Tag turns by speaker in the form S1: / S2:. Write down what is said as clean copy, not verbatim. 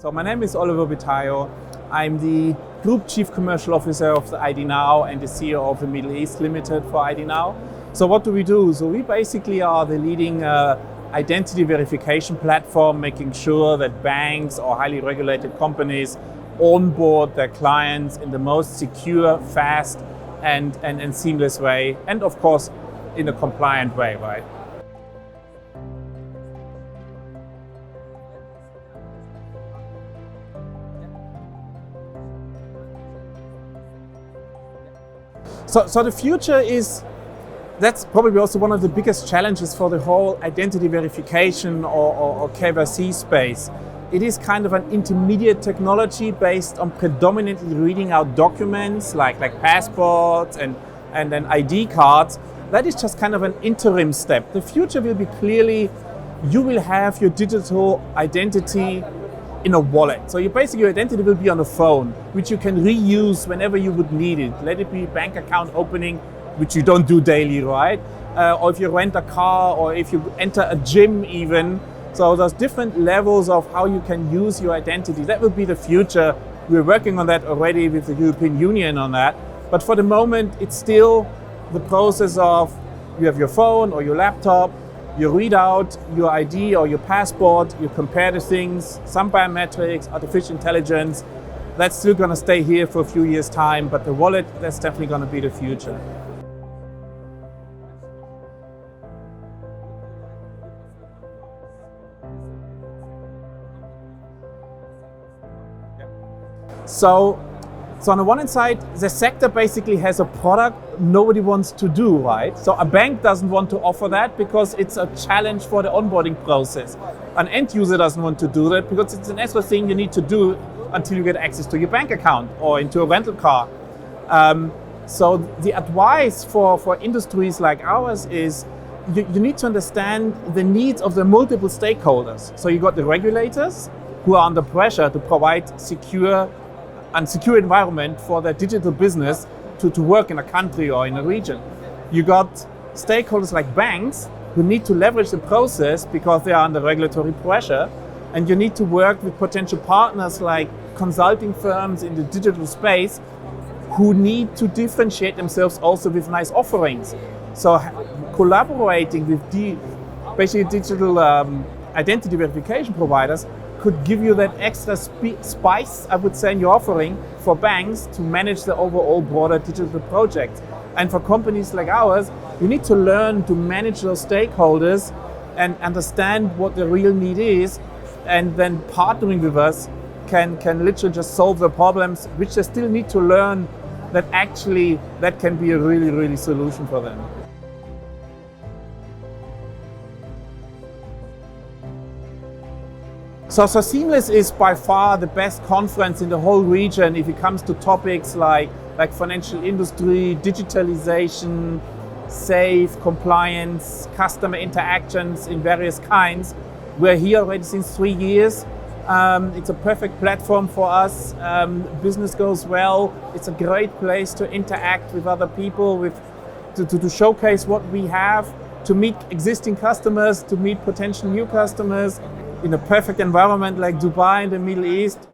S1: So my name is Oubétayo. I'm the Group Chief Commercial Officer of the IDnow and the CEO of the Middle East Limited for IDnow. So what do we do? So we basically are the leading identity verification platform, making sure that banks or highly regulated companies onboard their clients in the most secure, fast and seamless way, and of course in a compliant way, right? So the future that's probably also one of the biggest challenges for the whole identity verification or KYC space. It is kind of an intermediate technology based on predominantly reading out documents like passports and then ID cards. That is just kind of an interim step. The future will be clearly, you will have your digital identity in a wallet. So your identity will be on a phone, which you can reuse whenever you would need it. Let it be bank account opening, which you don't do daily, right? Or if you rent a car, or if you enter a gym even. So there's different levels of how you can use your identity. That will be the future. We're working on that already with the European Union on that. But for the moment, it's still the process of you have your phone or your laptop, you read out your ID or your passport, you compare the things, some biometrics, artificial intelligence. That's still going to stay here for a few years' time, but the wallet, that's definitely going to be the future. So on the one hand side, the sector basically has a product nobody wants to do, right? So a bank doesn't want to offer that because it's a challenge for the onboarding process. An end user doesn't want to do that because it's an extra thing you need to do until you get access to your bank account or into a rental car. So the advice for industries like ours is you need to understand the needs of the multiple stakeholders. So you got the regulators who are under pressure to provide secure environment for their digital business to work in a country or in a region. You got stakeholders like banks who need to leverage the process because they are under regulatory pressure, and you need to work with potential partners like consulting firms in the digital space who need to differentiate themselves also with nice offerings. So collaborating with basically digital identity verification providers could give you that extra spice, I would say, in your offering for banks to manage the overall broader digital project. And for companies like ours, you need to learn to manage those stakeholders and understand what the real need is, and then partnering with us can literally just solve the problems, which they still need to learn that actually that can be a really, really solution for them. So Seamless is by far the best conference in the whole region if it comes to topics like financial industry, digitalization, safe, compliance, customer interactions in various kinds. We're here already since 3 years. It's a perfect platform for us. Business goes well. It's a great place to interact with other people, to showcase what we have, to meet existing customers, to meet potential new customers, in a perfect environment like Dubai in the Middle East.